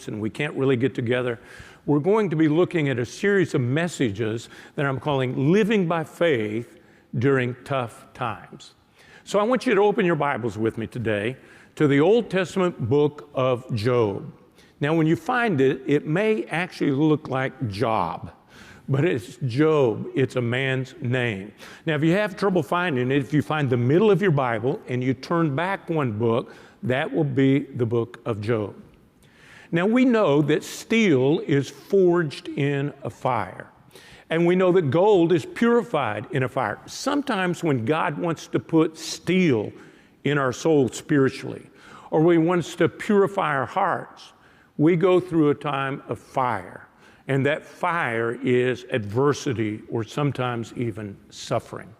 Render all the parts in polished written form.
and we can't really get together, we're going to be looking at a series of messages that I'm calling Living by Faith During Tough Times. So I want you to open your Bibles with me today to the Old Testament book of Job. Now, when you find it, it may actually look like Job, but it's Job. It's a man's name. Now, if you have trouble finding it, if you find the middle of your Bible and you turn back one book, that will be the book of Job. Now, we know that steel is forged in a fire, and we know that gold is purified in a fire. Sometimes when God wants to put steel in our soul spiritually, or He wants to purify our hearts, we go through a time of fire, and that fire is adversity or sometimes even suffering.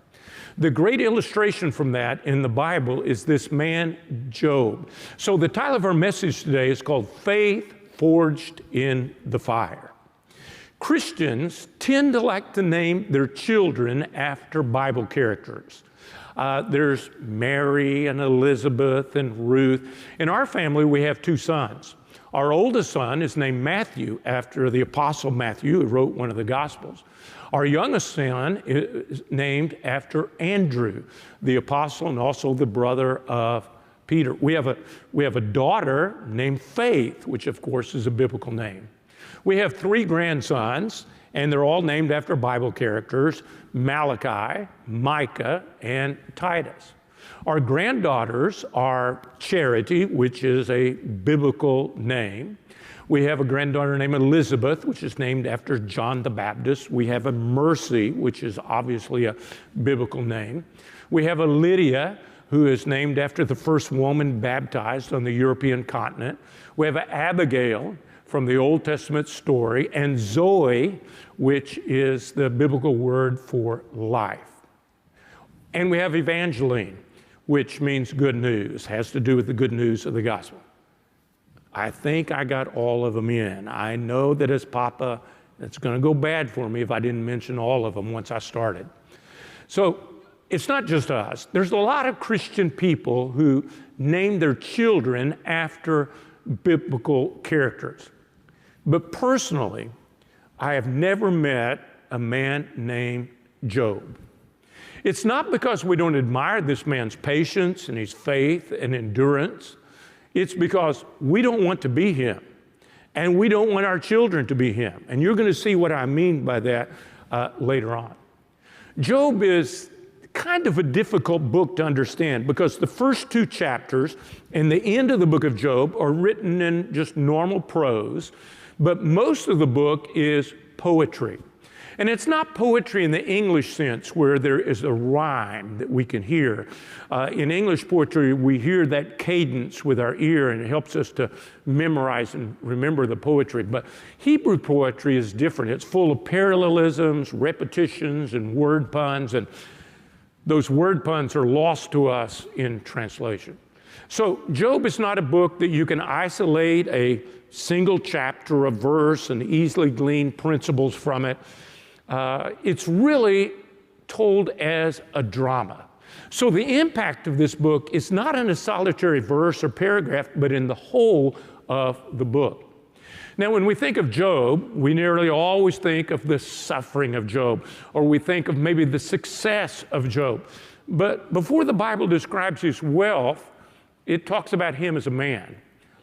The great illustration from that in the Bible is this man, Job. So the title of our message today is called Faith Forged in the Fire. Christians tend to like to name their children after Bible characters. There's Mary and Elizabeth and Ruth. In our family, we have two sons. Our oldest son is named Matthew after the Apostle Matthew, who wrote one of the Gospels. Our youngest son is named after Andrew, the apostle and also the brother of Peter. We have a daughter named Faith, which of course is a biblical name. We have three grandsons, and they're all named after Bible characters: Malachi, Micah, and Titus. Our granddaughters are Charity, which is a biblical name. We have a granddaughter named Elizabeth, which is named after John the Baptist. We have a Mercy, which is obviously a biblical name. We have a Lydia, who is named after the first woman baptized on the European continent. We have a Abigail from the Old Testament story, and Zoe, which is the biblical word for life. And we have Evangeline, which means good news, has to do with the good news of the gospel. I think I got all of them in. I know that as Papa, it's going to go bad for me if I didn't mention all of them once I started. So it's not just us. There's a lot of Christian people who name their children after biblical characters. But personally, I have never met a man named Job. It's not because we don't admire this man's patience and his faith and endurance. It's because we don't want to be him, and we don't want our children to be him. And you're going to see what I mean by that later on. Job is kind of a difficult book to understand because the first two chapters and the end of the book of Job are written in just normal prose, but most of the book is poetry. And it's not poetry in the English sense where there is a rhyme that we can hear. In English poetry, we hear that cadence with our ear, and it helps us to memorize and remember the poetry. But Hebrew poetry is different. It's full of parallelisms, repetitions, and word puns, and those word puns are lost to us in translation. So Job is not a book that you can isolate a single chapter, a verse, and easily glean principles from it. It's really told as a drama. So the impact of this book is not in a solitary verse or paragraph, but in the whole of the book. Now, when we think of Job, we nearly always think of the suffering of Job, or we think of maybe the success of Job. But before the Bible describes his wealth, it talks about him as a man.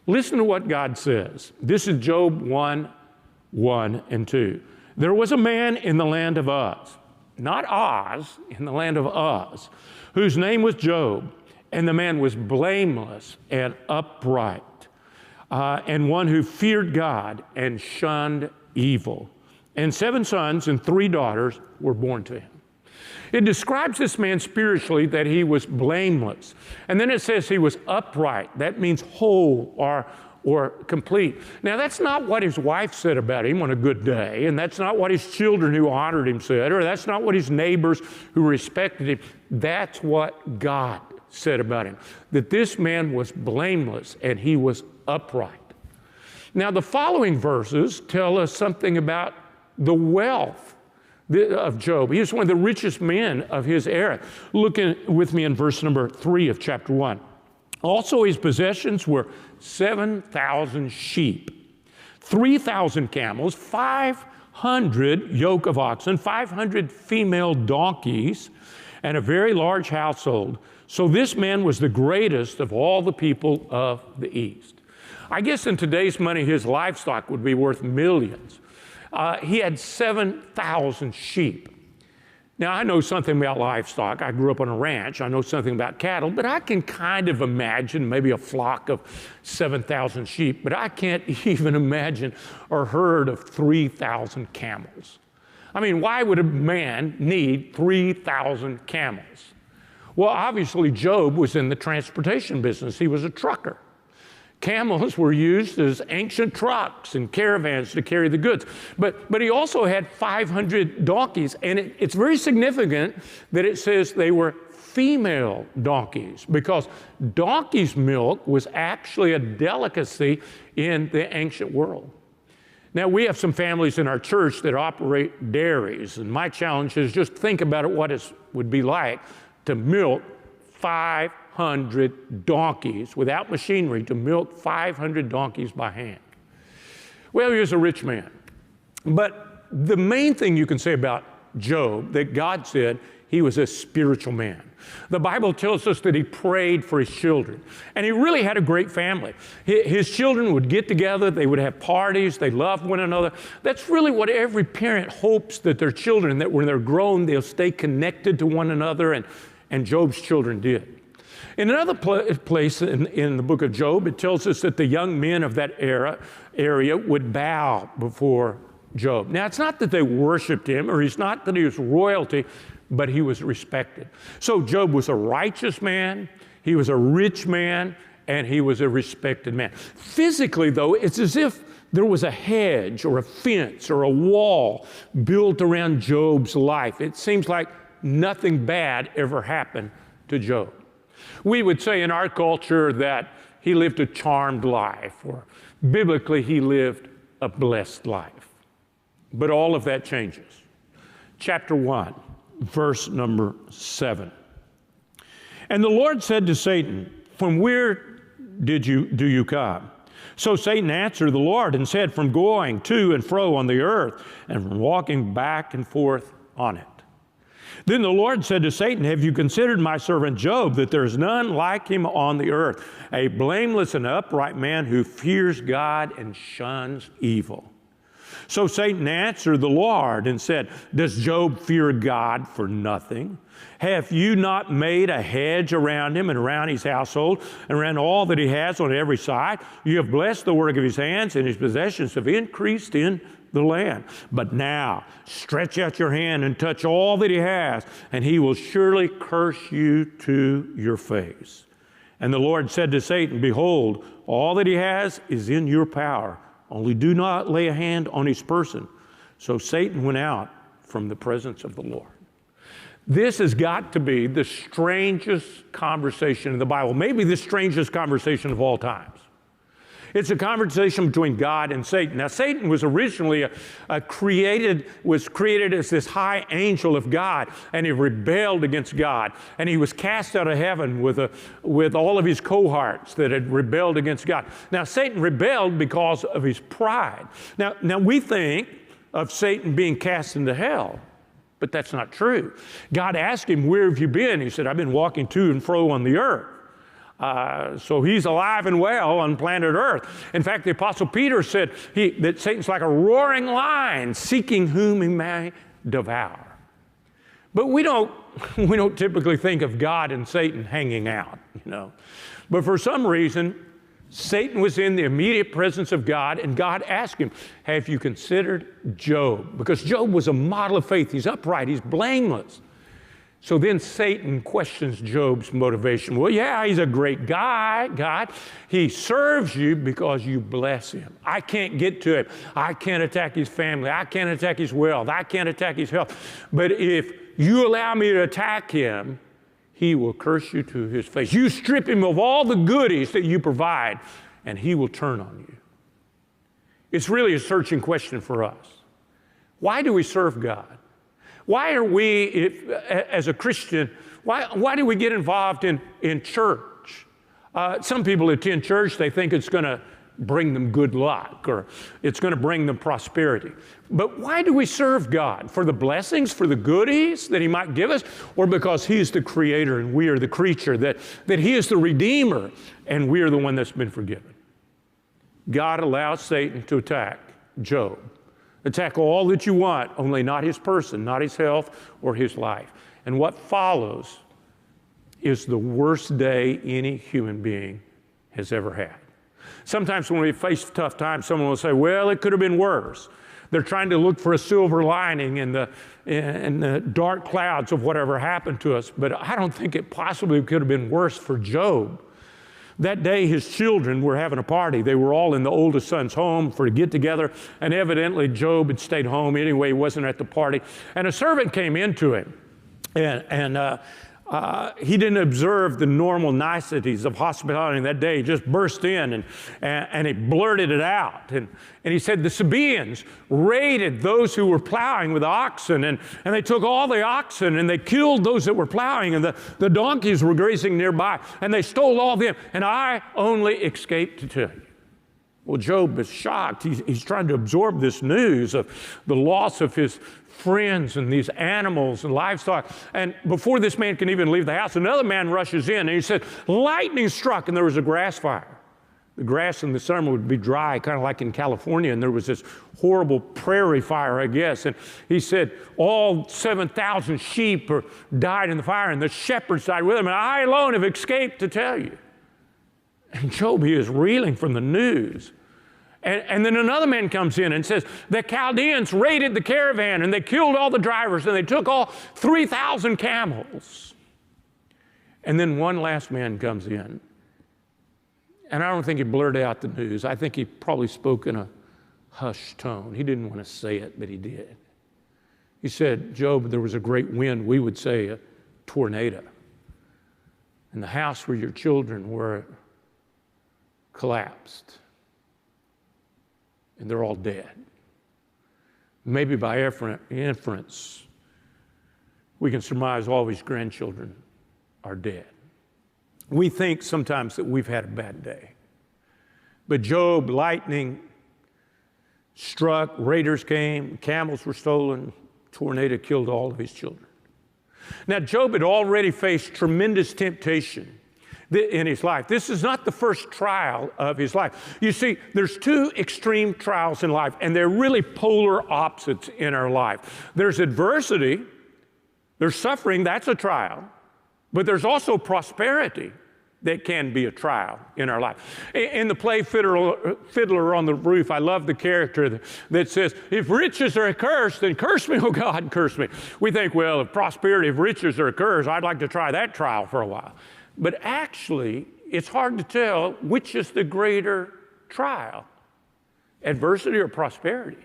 Listen to what God says. This is Job 1:1 and 2. There was a man in the land of Uz, not Oz, in the land of Uz, whose name was Job, and the man was blameless and upright, and one who feared God and shunned evil. And 7 sons and 3 daughters were born to him. It describes this man spiritually that he was blameless. And then it says he was upright. That means whole or complete. Now, that's not what his wife said about him on a good day, and that's not what his children who honored him said, or that's not what his neighbors who respected him. That's what God said about him, that this man was blameless and he was upright. Now, the following verses tell us something about the wealth of Job. He is one of the richest men of his era. Look with me in verse number 3 of chapter 1. Also his possessions were 7,000 sheep, 3,000 camels, 500 yoke of oxen, 500 female donkeys, and a very large household. So this man was the greatest of all the people of the East. I guess in today's money, his livestock would be worth millions. He had 7,000 sheep. Now, I know something about livestock. I grew up on a ranch. I know something about cattle, but I can kind of imagine maybe a flock of 7,000 sheep, but I can't even imagine a herd of 3,000 camels. I mean, why would a man need 3,000 camels? Well, obviously, Job was in the transportation business. He was a trucker. Camels were used as ancient trucks and caravans to carry the goods. But he also had 500 donkeys, and it's very significant that it says they were female donkeys, because donkey's milk was actually a delicacy in the ancient world. Now, we have some families in our church that operate dairies, and my challenge is just think about it, what it would be like to milk 500 donkeys without machinery, to milk 500 donkeys by hand. Well, he was a rich man. But the main thing you can say about Job, that God said he was a spiritual man. The Bible tells us that he prayed for his children, and he really had a great family. His children would get together, they would have parties, they loved one another. That's really what every parent hopes, that their children, that when they're grown, they'll stay connected to one another, and Job's children did. In another place in the book of Job, it tells us that the young men of that area would bow before Job. Now, it's not that they worshiped him, or it's not that he was royalty, but he was respected. So Job was a righteous man, he was a rich man, and he was a respected man. Physically, though, it's as if there was a hedge or a fence or a wall built around Job's life. It seems like nothing bad ever happened to Job. We would say in our culture that he lived a charmed life, or biblically he lived a blessed life. But all of that changes. Chapter 1, verse number 7. And the Lord said to Satan, "From where do you come?" So Satan answered the Lord and said, "From going to and fro on the earth, and from walking back and forth on it." Then the Lord said to Satan, "Have you considered my servant Job, that there is none like him on the earth, a blameless and upright man who fears God and shuns evil?" So Satan answered the Lord and said, "Does Job fear God for nothing? Have you not made a hedge around him and around his household and around all that he has on every side? You have blessed the work of his hands, and his possessions have increased in the land. But now stretch out your hand and touch all that he has, and he will surely curse you to your face." And the Lord said to Satan, "Behold, all that he has is in your power. Only do not lay a hand on his person." So Satan went out from the presence of the Lord. This has got to be the strangest conversation in the Bible, maybe the strangest conversation of all times. It's a conversation between God and Satan. Now, Satan was originally created as this high angel of God, and he rebelled against God, and he was cast out of heaven with all of his cohorts that had rebelled against God. Now, Satan rebelled because of his pride. Now we think of Satan being cast into hell, but that's not true. God asked him, "Where have you been?" He said, "I've been walking to and fro on the earth." So he's alive and well on planet Earth. In fact, the Apostle Peter said that Satan's like a roaring lion seeking whom he may devour. But we don't typically think of God and Satan hanging out, you know. But for some reason, Satan was in the immediate presence of God, and God asked him, "Have you considered Job?" Because Job was a model of faith. He's upright. He's blameless. So then Satan questions Job's motivation. "Well, yeah, he's a great guy, God. He serves you because you bless him. I can't get to him. I can't attack his family. I can't attack his wealth. I can't attack his health. But if you allow me to attack him, he will curse you to his face. You strip him of all the goodies that you provide, and he will turn on you." It's really a searching question for us. Why do we serve God? Why are we, as a Christian, why do we get involved in church? Some people attend church, they think it's going to bring them good luck, or it's going to bring them prosperity. But why do we serve God? For the blessings, for the goodies that He might give us, or because He is the creator and we are the creature, that He is the redeemer and we are the one that's been forgiven? God allows Satan to attack Job. Attack all that you want, only not his person, not his health or his life. And what follows is the worst day any human being has ever had. Sometimes when we face tough times, someone will say, well, it could have been worse. They're trying to look for a silver lining in the dark clouds of whatever happened to us. But I don't think it possibly could have been worse for Job. That day, his children were having a party. They were all in the oldest son's home for a get-together, and evidently Job had stayed home anyway. He wasn't at the party. And a servant came into him, and he didn't observe the normal niceties of hospitality that day. He just burst in and he blurted it out. And he said the Sabaeans raided those who were plowing with oxen, and they took all the oxen and they killed those that were plowing, and the donkeys were grazing nearby, and they stole all of them, and I only escaped to tell you. Well, Job is shocked. He's trying to absorb this news of the loss of his friends and these animals and livestock. And before this man can even leave the house, another man rushes in and he said, lightning struck and there was a grass fire. The grass in the summer would be dry, kind of like in California, and there was this horrible prairie fire, I guess. And he said all 7,000 sheep died in the fire, and the shepherds died with them, and I alone have escaped to tell you. And Job, he is reeling from the news. And then another man comes in and says, the Chaldeans raided the caravan and they killed all the drivers and they took all 3,000 camels. And then one last man comes in. And I don't think he blurted out the news. I think he probably spoke in a hushed tone. He didn't want to say it, but he did. He said, Job, there was a great wind, we would say a tornado. And the house where your children were collapsed. And they're all dead. Maybe by inference, we can surmise all of his grandchildren are dead. We think sometimes that we've had a bad day. But Job, lightning struck, raiders came, camels were stolen, tornado killed all of his children. Now, Job had already faced tremendous temptation in his life. This is not the first trial of his life. You see, there's two extreme trials in life, and they're really polar opposites in our life. There's adversity, there's suffering, that's a trial, but there's also prosperity that can be a trial in our life. In the play Fiddler on the Roof, I love the character that says, if riches are a curse, then curse me, oh God, curse me. We think, well, if prosperity, if riches are a curse, I'd like to try that trial for a while. But actually, it's hard to tell which is the greater trial, adversity or prosperity.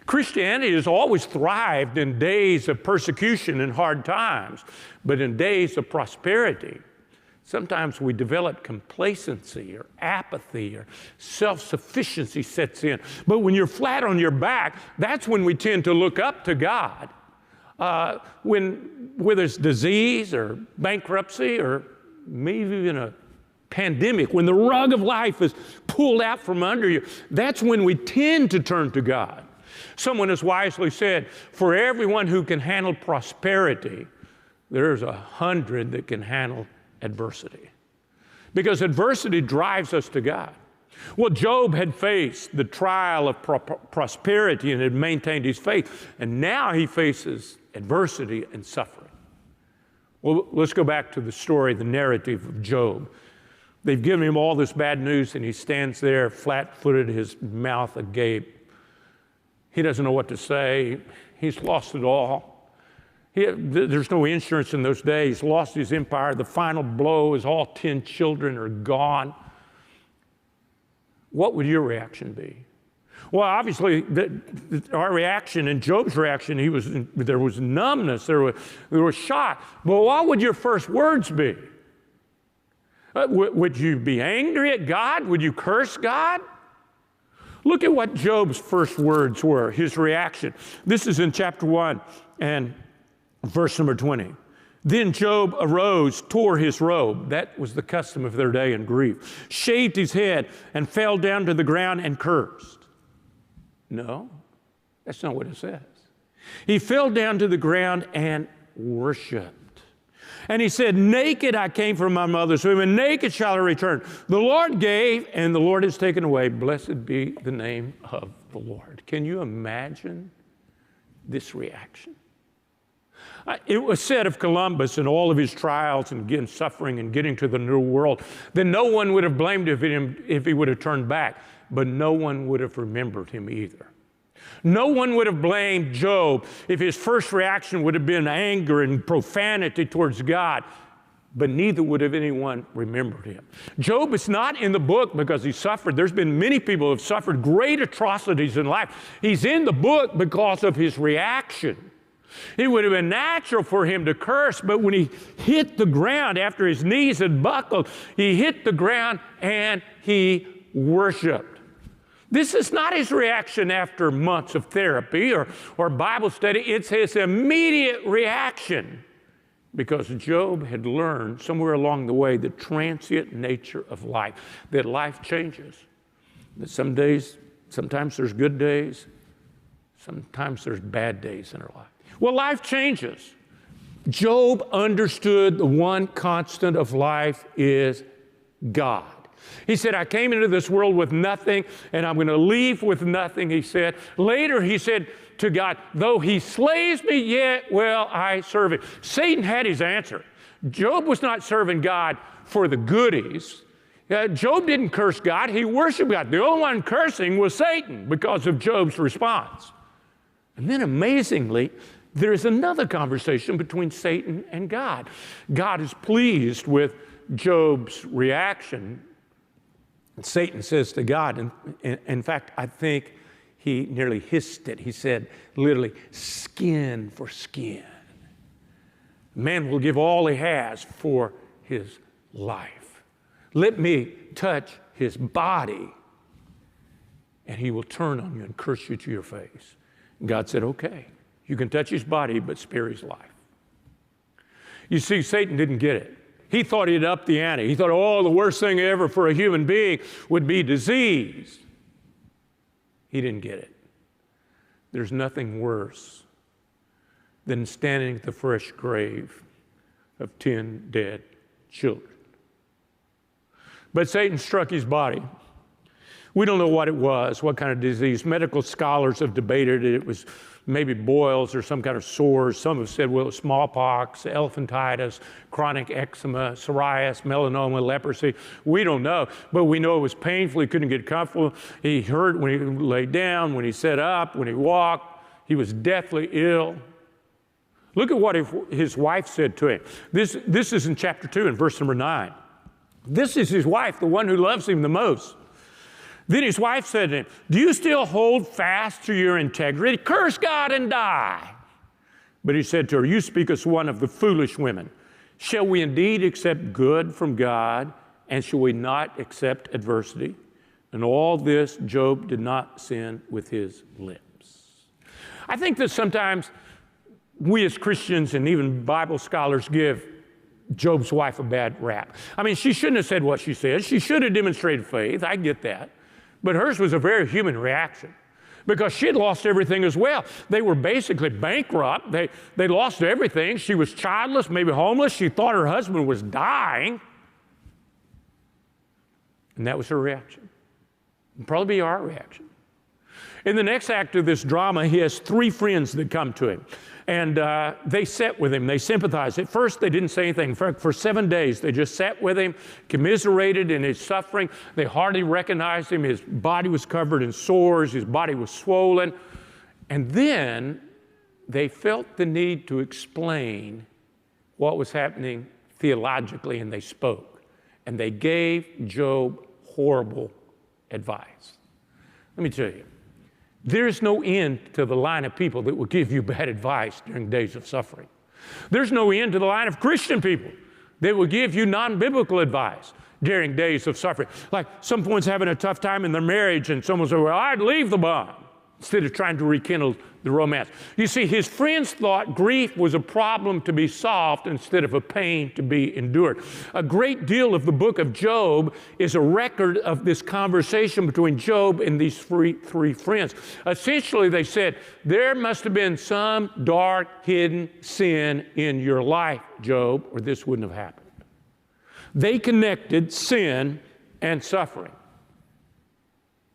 Christianity has always thrived in days of persecution and hard times, but in days of prosperity, sometimes we develop complacency or apathy or self-sufficiency sets in. But when you're flat on your back, that's when we tend to look up to God. Whether it's disease or bankruptcy or maybe even a pandemic, when the rug of life is pulled out from under you, that's when we tend to turn to God. Someone has wisely said, for everyone who can handle prosperity, there's 100 that can handle adversity. Because adversity drives us to God. Well, Job had faced the trial of prosperity and had maintained his faith, and now he faces adversity and suffering. Well, let's go back to the story, the narrative of Job. They've given him all this bad news, and he stands there flat-footed, his mouth agape. He doesn't know what to say. He's lost it all. There's no insurance in those days. He's lost his empire. The final blow is all 10 children are gone. What would your reaction be? Well, obviously, our reaction and Job's reaction, there was numbness, there was shock. But what would your first words be? Would you be angry at God? Would you curse God? Look at what Job's first words were, his reaction. This is in chapter 1 and verse number 20. Then Job arose, tore his robe. That was the custom of their day in grief. Shaved his head and fell down to the ground and cursed. No, that's not what it says. He fell down to the ground and worshiped. And he said, naked I came from my mother's womb, and naked shall I return. The Lord gave, and the Lord has taken away. Blessed be the name of the Lord. Can you imagine this reaction? It was said of Columbus and all of his trials and again suffering and getting to the New World that no one would have blamed him if he would have turned back, but no one would have remembered him either. No one would have blamed Job if his first reaction would have been anger and profanity towards God, but neither would have anyone remembered him. Job is not in the book because he suffered. There's been many people who have suffered great atrocities in life. He's in the book because of his reaction. It would have been natural for him to curse, but when he hit the ground after his knees had buckled, he hit the ground and he worshiped. This is not his reaction after months of therapy or Bible study. It's his immediate reaction because Job had learned somewhere along the way the transient nature of life, that life changes. That some days, sometimes there's good days, sometimes there's bad days in our life. Well, life changes. Job understood the one constant of life is God. He said, I came into this world with nothing, and I'm going to leave with nothing, he said. Later, he said to God, though he slays me, yet will I serve him. Satan had his answer. Job was not serving God for the goodies. Job didn't curse God. He worshiped God. The only one cursing was Satan because of Job's response. And then amazingly, there is another conversation between Satan and God. God is pleased with Job's reaction. And Satan says to God, and in fact, I think he nearly hissed it. He said, literally, skin for skin. Man will give all he has for his life. Let me touch his body, and he will turn on you and curse you to your face. And God said, okay. You can touch his body, but spare his life. You see, Satan didn't get it. He thought he'd up the ante. He thought, oh, the worst thing ever for a human being would be disease. He didn't get it. There's nothing worse than standing at the fresh grave of 10 dead children. But Satan struck his body. We don't know what it was, what kind of disease. Medical scholars have debated it. It was maybe boils or some kind of sores. Some have said, well, it was smallpox, elephantitis, chronic eczema, psoriasis, melanoma, leprosy. We don't know, but we know it was painful. He couldn't get comfortable. He hurt when he lay down, when he sat up, when he walked. He was deathly ill. Look at what his wife said to him. This is in chapter 2 and verse number 9. This is his wife, the one who loves him the most. Then his wife said to him, do you still hold fast to your integrity? Curse God and die. But he said to her, you speak as one of the foolish women. Shall we indeed accept good from God, and shall we not accept adversity? And all this Job did not sin with his lips. I think that sometimes we as Christians and even Bible scholars give Job's wife a bad rap. I mean, she shouldn't have said what she said. She should have demonstrated faith. I get that. But hers was a very human reaction because she had lost everything as well. They were basically bankrupt. They lost everything. She was childless, maybe homeless. She thought her husband was dying. And that was her reaction. It'd probably be our reaction. In the next act of this drama, he has 3 friends that come to him. And they sat with him. They sympathized. At first, they didn't say anything. For 7 days, they just sat with him, commiserated in his suffering. They hardly recognized him. His body was covered in sores. His body was swollen. And then they felt the need to explain what was happening theologically, and they spoke. And they gave Job horrible advice. Let me tell you. There's no end to the line of people that will give you bad advice during days of suffering. There's no end to the line of Christian people that will give you non-biblical advice during days of suffering. Like someone's having a tough time in their marriage and someone says, well, I'd leave the bond, instead of trying to rekindle the romance. You see, his friends thought grief was a problem to be solved instead of a pain to be endured. A great deal of the book of Job is a record of this conversation between Job and these three friends. Essentially, they said, there must have been some dark, hidden sin in your life, Job, or this wouldn't have happened. They connected sin and suffering.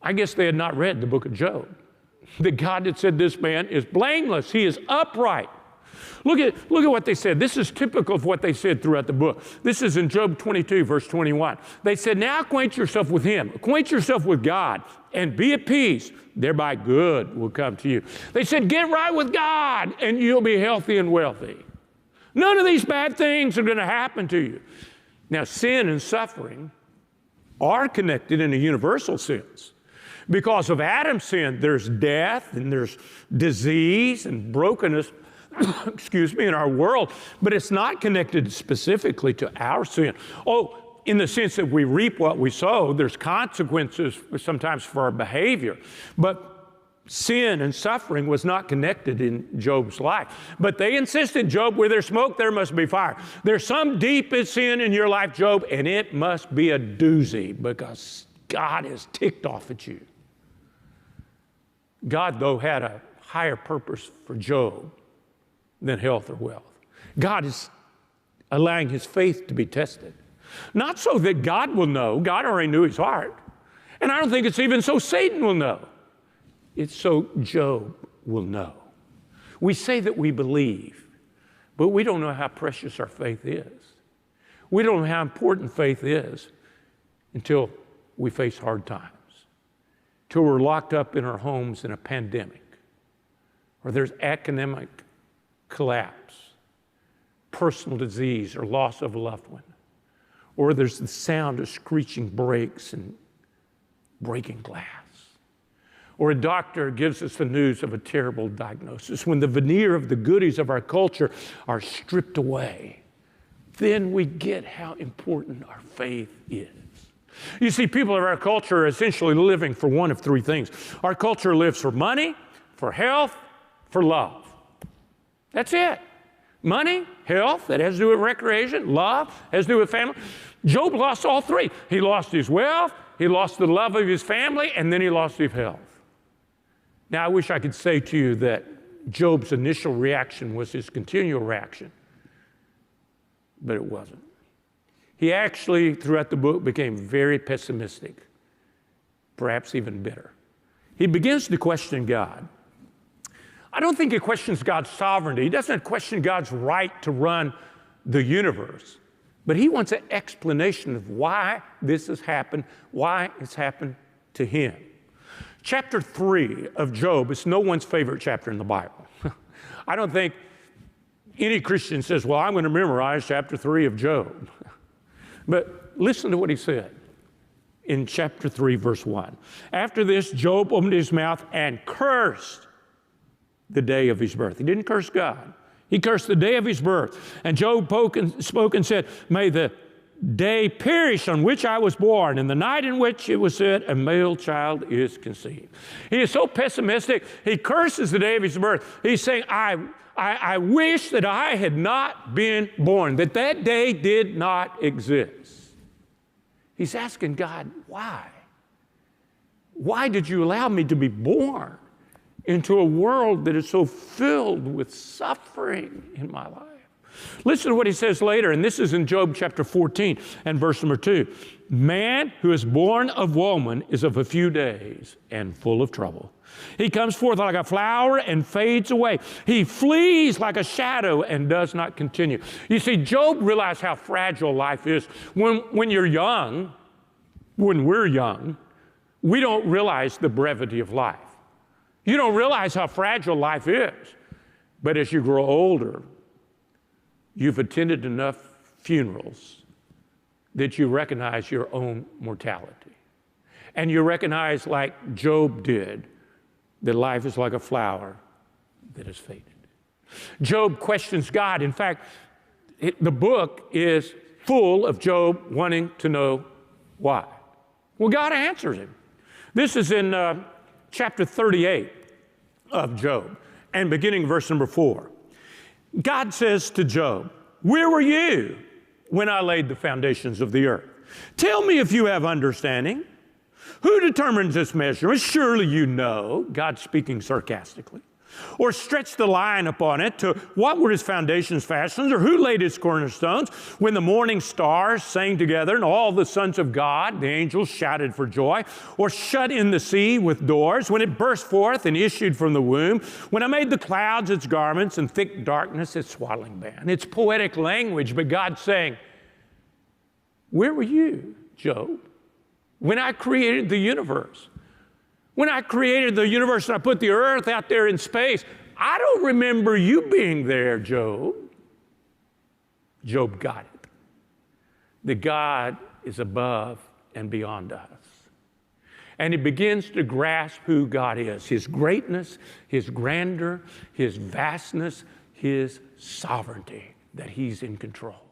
I guess they had not read the book of Job. That God had said this man is blameless. He is upright. Look at what they said. This is typical of what they said throughout the book. This is in Job 22, verse 21. They said, now acquaint yourself with him. Acquaint yourself with God and be at peace. Thereby good will come to you. They said, get right with God and you'll be healthy and wealthy. None of these bad things are going to happen to you. Now, sin and suffering are connected in a universal sense. Because of Adam's sin, there's death and there's disease and brokenness, in our world, but it's not connected specifically to our sin. Oh, in the sense that we reap what we sow, there's consequences sometimes for our behavior, but sin and suffering was not connected in Job's life. But they insisted, Job, where there's smoke, there must be fire. There's some deep sin in your life, Job, and it must be a doozy because God is ticked off at you. God, though, had a higher purpose for Job than health or wealth. God is allowing his faith to be tested. Not so that God will know. God already knew his heart. And I don't think it's even so Satan will know. It's so Job will know. We say that we believe, but we don't know how precious our faith is. We don't know how important faith is until we face hard times. Till we're locked up in our homes in a pandemic, or there's economic collapse, personal disease, or loss of a loved one, or there's the sound of screeching brakes and breaking glass, or a doctor gives us the news of a terrible diagnosis. When the veneer of the goodies of our culture are stripped away, then we get how important our faith is. You see, people of our culture are essentially living for one of three things. Our culture lives for money, for health, for love. That's it. Money, health, that has to do with recreation, love, has to do with family. Job lost all three. He lost his wealth, he lost the love of his family, and then he lost his health. Now, I wish I could say to you that Job's initial reaction was his continual reaction, but it wasn't. He actually, throughout the book, became very pessimistic, perhaps even bitter. He begins to question God. I don't think he questions God's sovereignty. He doesn't question God's right to run the universe, but he wants an explanation of why this has happened, why it's happened to him. Chapter 3 of Job is no one's favorite chapter in the Bible. I don't think any Christian says, well, I'm going to memorize chapter 3 of Job. But listen to what he said in chapter 3, verse 1. After this, Job opened his mouth and cursed the day of his birth. He didn't curse God. He cursed the day of his birth. And Job spoke and said, may the day perish on which I was born, and the night in which it was said, a male child is conceived. He is so pessimistic, he curses the day of his birth. He's saying, I wish that I had not been born, that day did not exist. He's asking God, why? Why did you allow me to be born into a world that is so filled with suffering in my life? Listen to what he says later, and this is in Job chapter 14 and verse number 2. Man who is born of woman is of a few days and full of trouble. He comes forth like a flower and fades away. He flees like a shadow and does not continue. You see, Job realized how fragile life is. When you're young, when we're young, we don't realize the brevity of life. You don't realize how fragile life is. But as you grow older, you've attended enough funerals that you recognize your own mortality. And you recognize, like Job did, that life is like a flower that has faded. Job questions God. In fact, the book is full of Job wanting to know why. Well, God answers him. This is in chapter 38 of Job. and beginning verse number 4. God says to Job, where were you when I laid the foundations of the earth? Tell me if you have understanding. Who determines this measurement? Surely you know, God speaking sarcastically. Or stretched the line upon it to what were his foundations fastened, or who laid his cornerstones? When the morning stars sang together and all the sons of God, the angels, shouted for joy, or shut in the sea with doors, when it burst forth and issued from the womb, when I made the clouds its garments and thick darkness its swaddling band. It's poetic language, but God's saying, where were you, Job, when I created the universe? When I created the universe and I put the earth out there in space, I don't remember you being there, Job. Job got it. That God is above and beyond us. And he begins to grasp who God is, his greatness, his grandeur, his vastness, his sovereignty, that he's in control.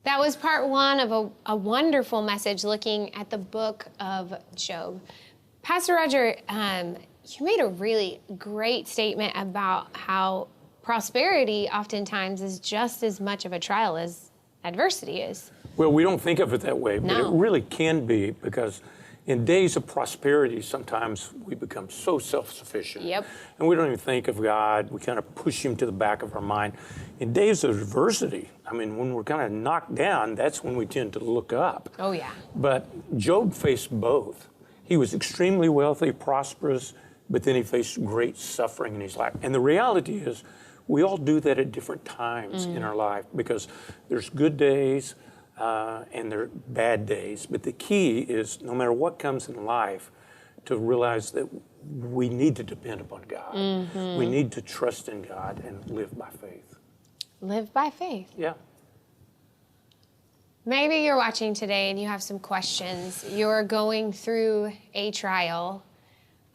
That was part one of a wonderful message looking at the book of Job. Pastor Roger, you made a really great statement about how prosperity oftentimes is just as much of a trial as adversity is. Well, we don't think of it that way, but No. it really can be, because in days of prosperity, sometimes we become so self-sufficient. Yep. And we don't even think of God. We kind of push him to the back of our mind. In days of adversity, I mean, when we're kind of knocked down, that's when we tend to look up. Oh, yeah. But Job faced both. He was extremely wealthy, prosperous, but then he faced great suffering in his life. And the reality is, we all do that at different times in our life, because there's good days, and there are bad days. But the key is, no matter what comes in life, to realize that we need to depend upon God. Mm-hmm. We need to trust in God and live by faith. Live by faith. Yeah. Maybe you're watching today and you have some questions. You're going through a trial.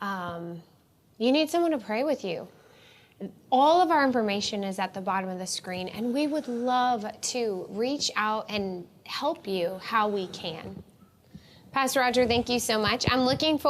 You need someone to pray with you. All of our information is at the bottom of the screen, and we would love to reach out and help you how we can. Pastor Roger, thank you so much. I'm looking forward